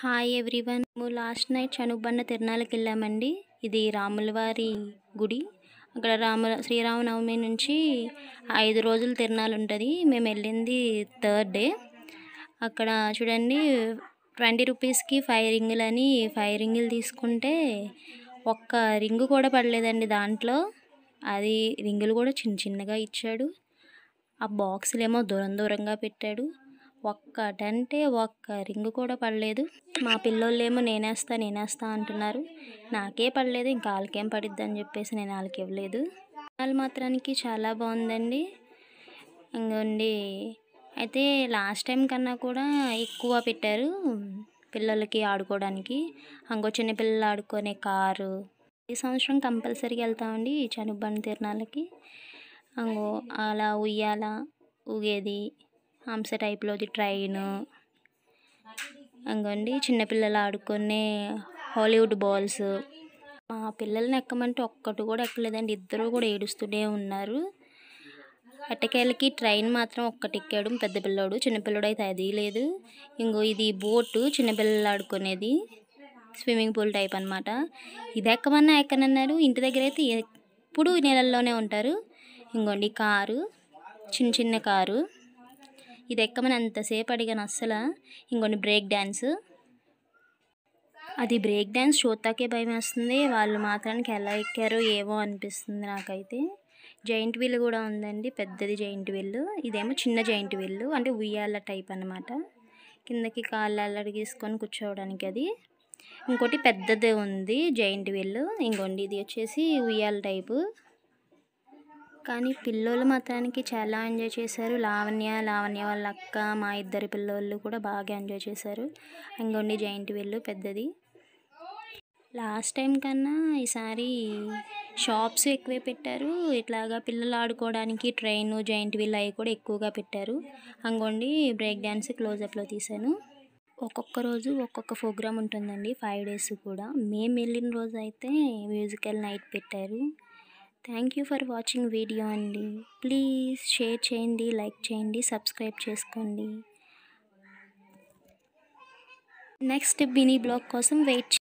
Hi everyone. మేము last night Chanubanda తిరునాళ్ళకి వెళ్ళామండి. ఇది రాములవారి గుడి. అక్కడ శ్రీరామనవమి నుంచి 5 రోజులు తిరునాళ్ళు ఉంటుంది. మేము వెళ్ళింది థర్డ్ డే. అక్కడ చూడండి 20 రూపీస్కి 5 రింగులని 5 రింగులు తీసుకుంటే ఒక్క రింగు కూడా పడలేదండి దాంట్లో. అది రింగులు కూడా చిన్నగా ఇచ్చాడు. ఆ బాక్సులేమో దూరంగా పెట్టాడు. ఒక్కటంటే ఒక్క రింగు కూడా పడలేదు. మా పిల్లోళ్ళేమో నేనేస్తా అంటున్నారు. నాకే పడలేదు, ఇంకా వాళ్ళకేం పడిద్ది అని చెప్పేసి నేను వాళ్ళకి ఇవ్వలేదు. వాళ్ళు మాత్రానికి చాలా బాగుందండి. ఇంకోండి అయితే లాస్ట్ టైం కన్నా కూడా ఎక్కువ పెట్టారు పిల్లలకి ఆడుకోవడానికి. ఇంకో చిన్న పిల్లలు ఆడుకునే కారు. ఈ సంవత్సరం కంపల్సరీగా వెళ్తామండి చనుబండ తిరునాళ్ళకి. అంగో అలా ఉయ్యాల ఊగేది, హంస టైప్లోది ట్రైను, అంగోండి చిన్నపిల్లలు ఆడుకునే హాలీవుడ్ బాల్స్. మా పిల్లల్ని ఎక్కమంటే ఒక్కటి కూడా ఎక్కలేదండి. ఇద్దరు కూడా ఏడుస్తూనే ఉన్నారు. ఎట్టకేళ్ళకి ట్రైన్ మాత్రం ఒక్కటి ఎక్కాడు పెద్ద పిల్లోడు. చిన్నపిల్లడు అయితే అది లేదు. ఇంకో ఇది బోటు, చిన్నపిల్లలు ఆడుకునేది స్విమ్మింగ్ పూల్ టైప్ అనమాట. ఇది ఎక్కమన్నా ఎక్కనన్నారు. ఇంటి దగ్గర అయితే ఎప్పుడు నీళ్ళల్లోనే ఉంటారు. ఇంకోండి కారు, చిన్న కారు. ఇది ఎక్కమని అంతసేపు అడిగాను అస్సలు. ఇంకొన్ని బ్రేక్ డ్యాన్స్. అది బ్రేక్ డ్యాన్స్ చూస్తాకే భయం వేస్తుంది. వాళ్ళు మాత్రానికి ఎలా ఎక్కారో ఏమో అనిపిస్తుంది నాకైతే. జైంట్ వీల్ కూడా ఉందండి, పెద్దది జైంట్ వీల్. ఇదేమో చిన్న జైంట్ వీల్, అంటే ఉయ్యాల టైప్ అనమాట. కిందకి కాళ్ళు అల్లడిగేసుకొని కూర్చోవడానికి అది. ఇంకోటి పెద్దది ఉంది జైంట్ వీల్. ఇంకోండి ఇది వచ్చేసి ఉయ్యాల టైపు. కానీ పిల్లోళ్ళు మాత్రానికి చాలా ఎంజాయ్ చేశారు. లావణ్య వాళ్ళ అక్క, మా ఇద్దరు పిల్లోళ్ళు కూడా బాగా ఎంజాయ్ చేశారు. ఇంకోండి జైంట్ వీల్ పెద్దది. లాస్ట్ టైం కన్నా ఈసారి షాప్స్ ఎక్కువే పెట్టారు. ఇట్లాగా పిల్లలు ఆడుకోవడానికి ట్రైన్, జైంట్ వీల్ అవి కూడా ఎక్కువగా పెట్టారు. అంగోండి బ్రేక్ డ్యాన్స్ క్లోజప్లో తీశాను. ఒక్కొక్క రోజు ఒక్కొక్క ప్రోగ్రామ్ ఉంటుందండి, 5 days కూడా. మేము వెళ్ళిన రోజు అయితే మ్యూజికల్ నైట్ పెట్టారు. Thank you for watching video అండి. ప్లీజ్ షేర్ చేయండి, లైక్ చేయండి, సబ్స్క్రైబ్ చేసుకోండి. నెక్స్ట్ మినీ బ్లాగ్ కోసం వెయిట్